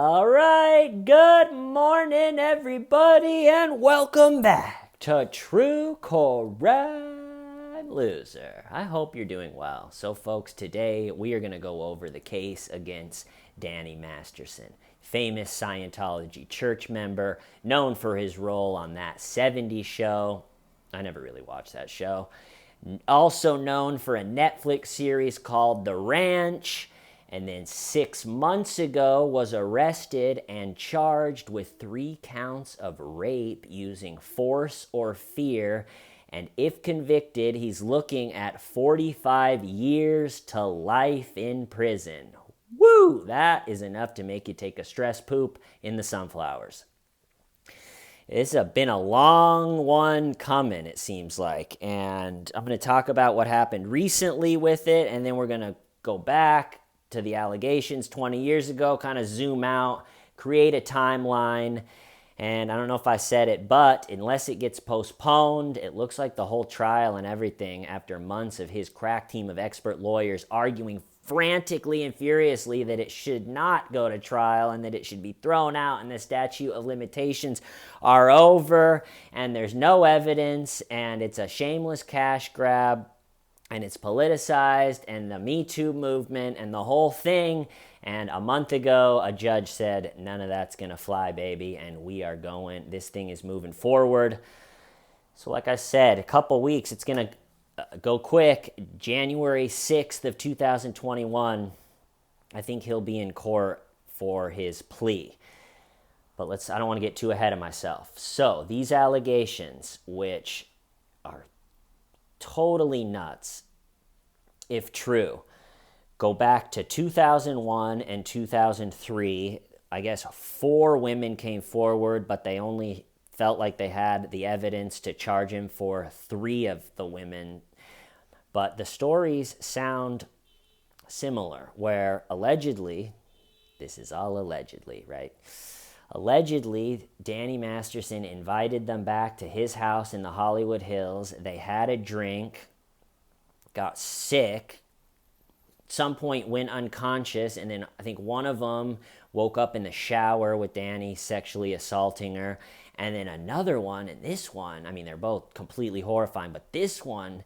All right, good morning, everybody, and welcome back to True Crime Loser. I hope you're doing well. So, folks, today we are going to go over the case against Danny Masterson, famous Scientology church member, known for his role on that '70s show. I never really watched that show. Also known for a Netflix series called The Ranch. And then 6 months ago was arrested and charged with 3 counts of rape using force or fear. And if convicted, he's looking at 45 years to life in prison. Woo! That is enough to make you take a stress poop in the sunflowers. It's been a long one coming, it seems like. And I'm going to talk about what happened recently with it, and then we're going to go back to the allegations 20 years ago, kind of zoom out, create a timeline. And I don't know if I said it, but unless it gets postponed, it looks like the whole trial and everything, after months of his crack team of expert lawyers arguing frantically and furiously that it should not go to trial and that it should be thrown out and the statute of limitations are over and there's no evidence and it's a shameless cash grab. And it's politicized, and the Me Too movement, and the whole thing. And a month ago, a judge said, none of that's going to fly, baby, and we are going. This thing is moving forward. So like I said, a couple weeks, it's going to go quick. January 6th of 2021, I think he'll be in court for his plea. But I don't want to get too ahead of myself. So these allegations, which are totally nuts, if true, go back to 2001 and 2003. I guess 4 women came forward, but they only felt like they had the evidence to charge him for 3 of the women. But the stories sound similar, where allegedly, this is all allegedly, right? Allegedly, Danny Masterson invited them back to his house in the Hollywood Hills. They had a drink, got sick, at some point went unconscious, and then I think one of them woke up in the shower with Danny sexually assaulting her. And then another one, and this one, I mean, they're both completely horrifying, but this one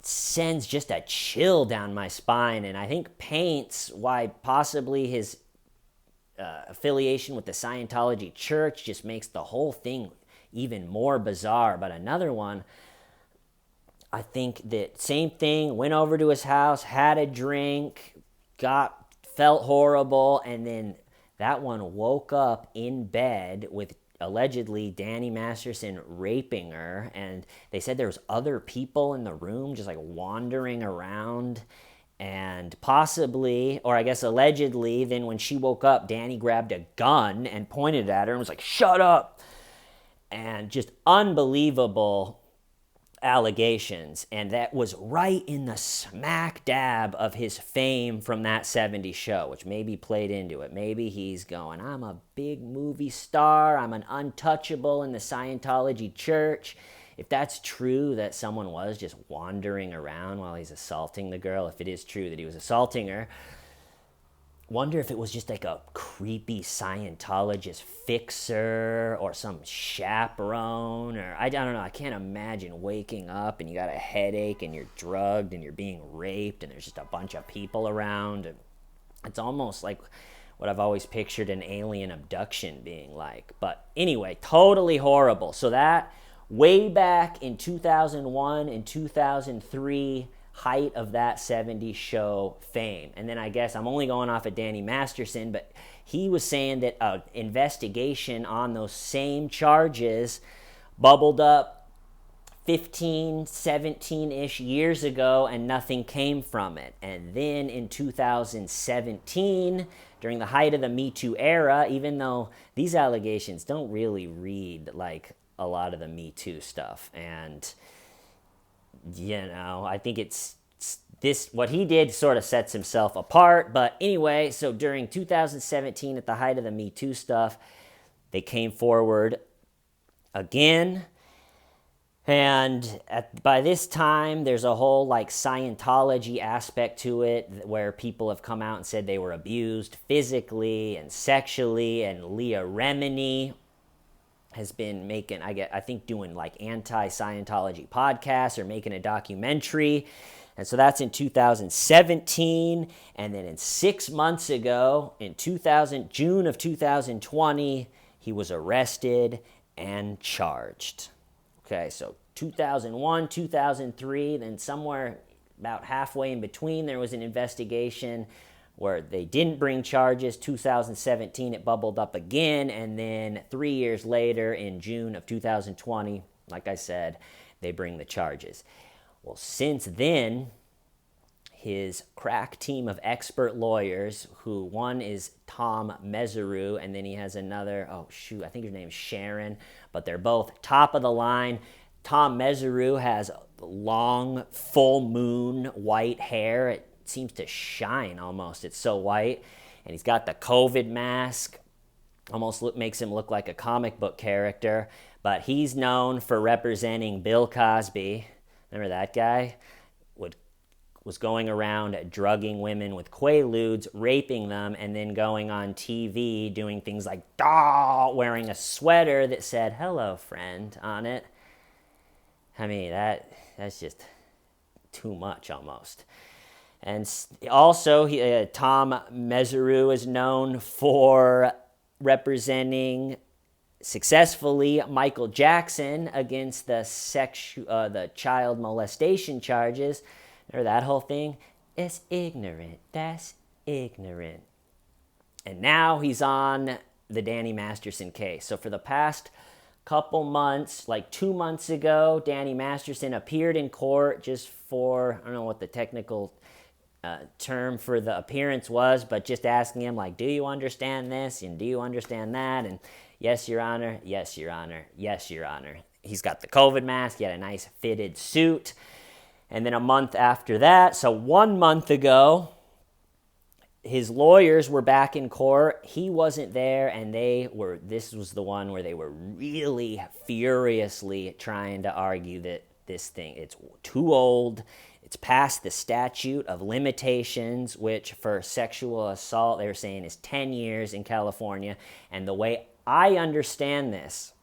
sends just a chill down my spine, and I think paints why possibly his affiliation with the Scientology church just makes the whole thing even more bizarre. But another one, I think that same thing, went over to his house, had a drink, felt horrible, and then that one woke up in bed with allegedly Danny Masterson raping her, and they said there was other people in the room just like wandering around. And possibly, or I guess allegedly, then when she woke up, Danny grabbed a gun and pointed at her and was like, "Shut up!" And just unbelievable allegations. And that was right in the smack dab of his fame from that '70s show, which maybe played into it. Maybe he's going, I'm a big movie star, I'm an untouchable in the Scientology church. If that's true, that someone was just wandering around while he's assaulting the girl, if it is true that he was assaulting her, wonder if it was just like a creepy Scientologist fixer or some chaperone, or I don't know. I can't imagine waking up and you got a headache and you're drugged and you're being raped and there's just a bunch of people around. It's almost like what I've always pictured an alien abduction being like. But anyway, totally horrible. So that way back in 2001 and 2003, height of that '70s show fame. And then I guess I'm only going off of Danny Masterson, but he was saying that an investigation on those same charges bubbled up 15, 17-ish years ago and nothing came from it. And then in 2017, during the height of the Me Too era, even though these allegations don't really read like a lot of the Me Too stuff, and I think it's this, what he did sort of sets himself apart. But anyway, so during 2017, at the height of the Me Too stuff, they came forward again And by this time, there's a whole like Scientology aspect to it where people have come out and said they were abused physically and sexually. And Leah Remini has been making, I think, doing like anti-Scientology podcasts or making a documentary. And so that's in 2017. And then in 6 months ago, in June of 2020, he was arrested and charged. Okay, so 2001, 2003, then somewhere about halfway in between, there was an investigation where they didn't bring charges. 2017, it bubbled up again. And then 3 years later, in June of 2020, like I said, they bring the charges. Well, since then, his crack team of expert lawyers, who one is Tom Mesereau, and then he has another, I think his name's Sharon, but they're both top of the line. Tom Mesereau has long, full moon white hair. It seems to shine almost. It's so white. And he's got the COVID mask. Almost makes him look like a comic book character. But he's known for representing Bill Cosby. Remember that guy? Was going around drugging women with Quaaludes, raping them, and then going on TV doing things like wearing a sweater that said "Hello, friend" on it. I mean, that's just too much almost. And also, Tom Mesereau is known for representing successfully Michael Jackson against the child molestation charges. Or that whole thing, it's ignorant. That's ignorant. And now he's on the Danny Masterson case. So for the past couple months, like 2 months ago, Danny Masterson appeared in court just for, I don't know what the technical term for the appearance was, but just asking him, like, do you understand this? And do you understand that? And yes, Your Honor. Yes, Your Honor. Yes, Your Honor. He's got the COVID mask. He had a nice fitted suit. And then a month after that, so 1 month ago, his lawyers were back in court. He wasn't there, and this was the one where they were really furiously trying to argue that this thing, it's too old. It's past the statute of limitations, which for sexual assault, they were saying is 10 years in California. And the way I understand this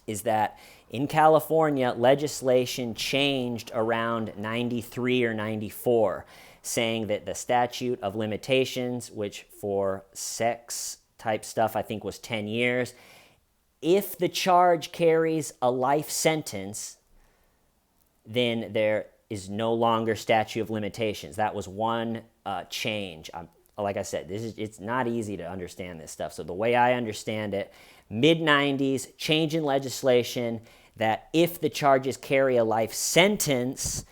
is that in California, legislation changed around 93 or 94, saying that the statute of limitations, which for sex type stuff I think was 10 years, if the charge carries a life sentence, then there is no longer statute of limitations. That was one change. Like I said, it's not easy to understand this stuff. So the way I understand it, mid-90s, change in legislation that if the charges carry a life sentence,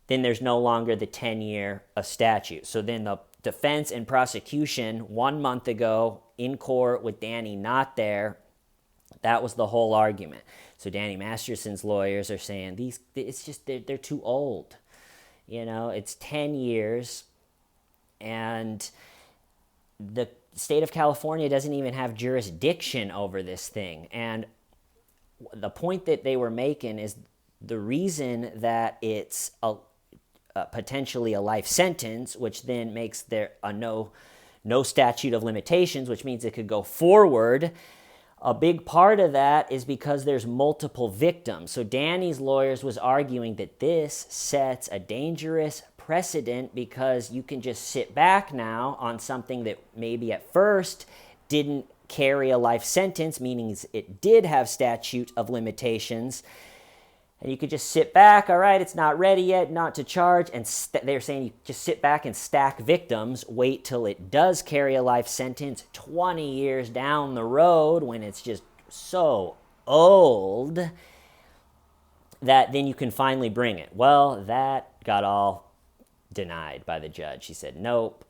then there's no longer the 10-year statute. So then the defense and prosecution 1 month ago in court with Danny not there, that was the whole argument. So Danny Masterson's lawyers are saying they're too old. You know, it's 10 years, and the state of California doesn't even have jurisdiction over this thing. And the point that they were making is the reason that it's potentially a life sentence, which then makes there a no statute of limitations, which means it could go forward. A big part of that is because there's multiple victims. So Danny's lawyers was arguing that this sets a dangerous precedent because you can just sit back now on something that maybe at first didn't carry a life sentence, meaning it did have statute of limitations. And you could just sit back, all right, it's not ready yet, not to charge. And they're saying you just sit back and stack victims, wait till it does carry a life sentence 20 years down the road when it's just so old that then you can finally bring it. Well, that got all denied by the judge. She said, nope,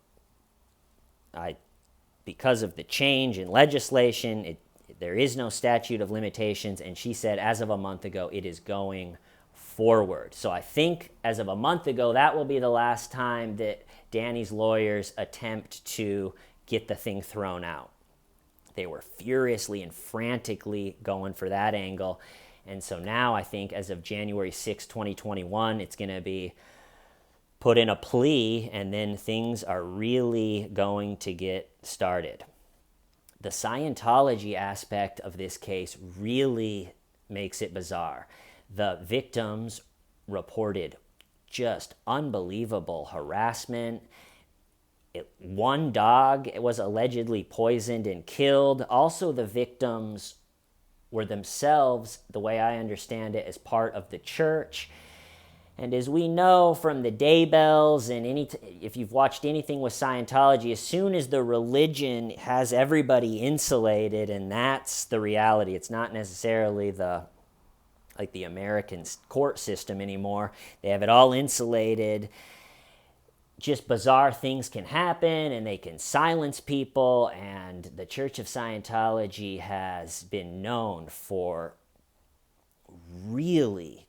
because of the change in legislation, there is no statute of limitations, and she said as of a month ago, it is going forward. So I think as of a month ago, that will be the last time that Danny's lawyers attempt to get the thing thrown out. They were furiously and frantically going for that angle. And so now I think as of January 6, 2021, it's going to be put in a plea, and then things are really going to get started. The Scientology aspect of this case really makes it bizarre. The victims reported just unbelievable harassment. One dog was allegedly poisoned and killed. Also, the victims were themselves, the way I understand it, as part of the church. And as we know from the Daybells and if you've watched anything with Scientology, as soon as the religion has everybody insulated, and that's the reality. It's not necessarily the American court system anymore. They have it all insulated. Just bizarre things can happen, and they can silence people. And the Church of Scientology has been known for really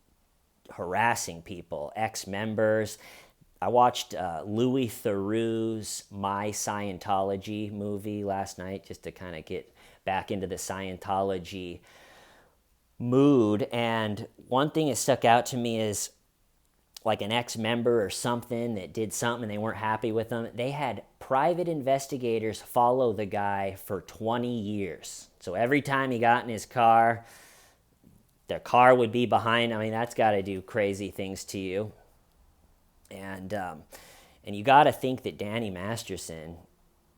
harassing people, ex-members. I watched Louis Theroux's My Scientology movie last night just to kind of get back into the Scientology mood. And one thing that stuck out to me is like an ex-member or something that did something and they weren't happy with them. They had private investigators follow the guy for 20 years. So every time he got in his car, their car would be behind. I mean, that's got to do crazy things to you. And you got to think that Danny Masterson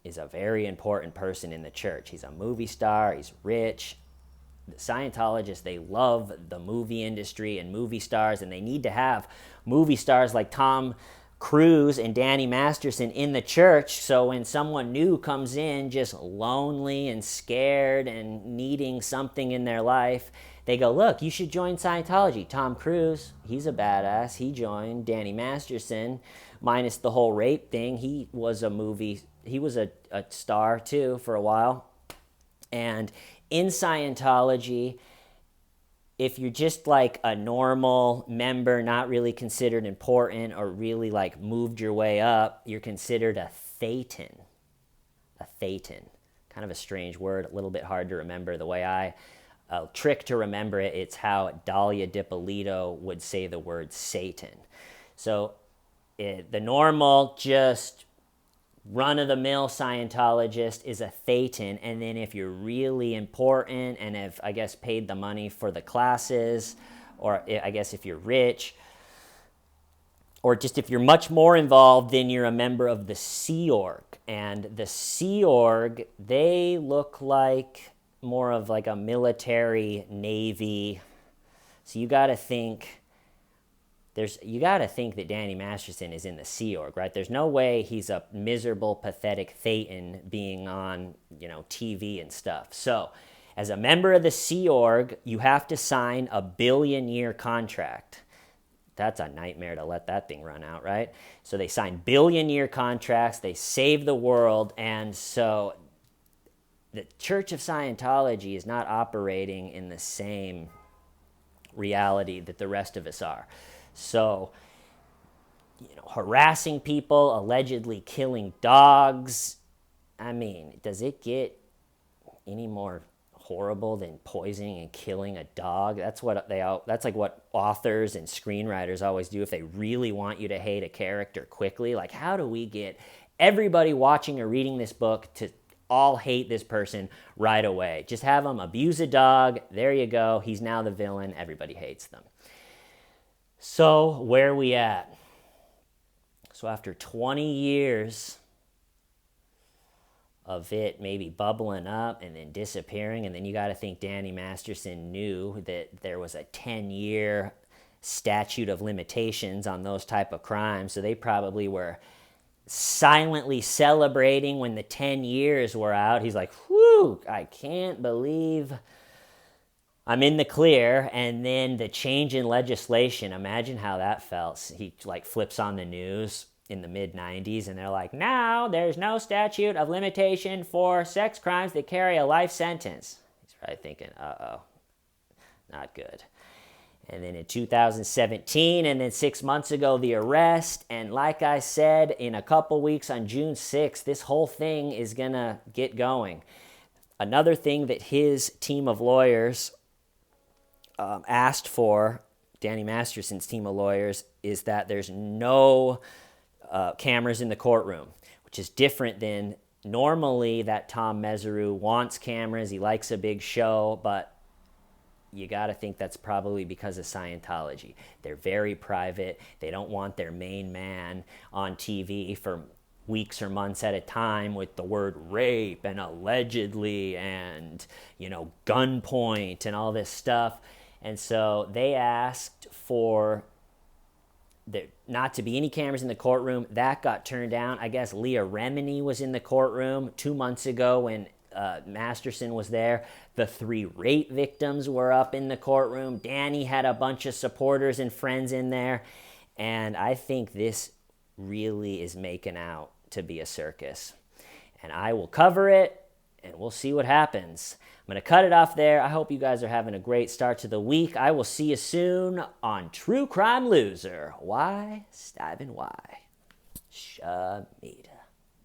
is a very important person in the church. He's a movie star. He's rich. The Scientologists, they love the movie industry and movie stars, and they need to have movie stars like Tom Cruise and Danny Masterson in the church, so when someone new comes in just lonely and scared and needing something in their life, they go, look, you should join Scientology. Tom Cruise, he's a badass. He joined. Danny Masterson, minus the whole rape thing, he was a star too for a while. And in Scientology, if you're just like a normal member, not really considered important or really like moved your way up, you're considered a thetan. A thetan. Kind of a strange word, a little bit hard to remember. The way a trick to remember it, it's how Dahlia Dippolito would say the word Satan. So the normal, just run-of-the-mill Scientologist is a thetan, and then if you're really important and have, I guess, paid the money for the classes, or I guess if you're rich, or just if you're much more involved, then you're a member of the Sea Org. And the Sea Org, they look like more of like a military Navy. So you got to think that Danny Masterson is in the Sea Org, right? There's no way he's a miserable, pathetic thetan being on, TV and stuff. So, as a member of the Sea Org, you have to sign a billion-year contract. That's a nightmare to let that thing run out, right? So they sign billion-year contracts, they save the world, and so the Church of Scientology is not operating in the same reality that the rest of us are. So, harassing people, allegedly killing dogs. I mean, does it get any more horrible than poisoning and killing a dog? That's like what authors and screenwriters always do if they really want you to hate a character quickly. Like, how do we get everybody watching or reading this book to all hate this person right away? Just have them abuse a dog. There you go. He's now the villain. Everybody hates them. So, where are we at? So after 20 years of it maybe bubbling up and then disappearing, and then you got to think Danny Masterson knew that there was a 10-year statute of limitations on those type of crimes, so they probably were silently celebrating when the 10 years were out. He's like, whew, I can't believe I'm in the clear. And then the change in legislation, imagine how that felt. He flips on the news in the mid-90s and they're like, now there's no statute of limitation for sex crimes that carry a life sentence. He's probably thinking, uh-oh, not good. And then in 2017, and then 6 months ago, the arrest. And like I said, in a couple weeks on June 6th, this whole thing is going to get going. Another thing that his team of lawyers asked for, Danny Masterson's team of lawyers, is that there's no cameras in the courtroom, which is different than normally that Tom Mesereau wants cameras. He likes a big show, but you got to think that's probably because of Scientology. They're very private. They don't want their main man on TV for weeks or months at a time with the word rape and allegedly and, gunpoint and all this stuff. And so they asked for there not to be any cameras in the courtroom. That got turned down. I guess Leah Remini was in the courtroom 2 months ago when Masterson was there. The 3 rape victims were up in the courtroom. Danny had a bunch of supporters and friends in there. And I think this really is making out to be a circus. And I will cover it, and we'll see what happens. I'm going to cut it off there. I hope you guys are having a great start to the week. I will see you soon on True Crime Loser. Why? Stab and why? Shamita.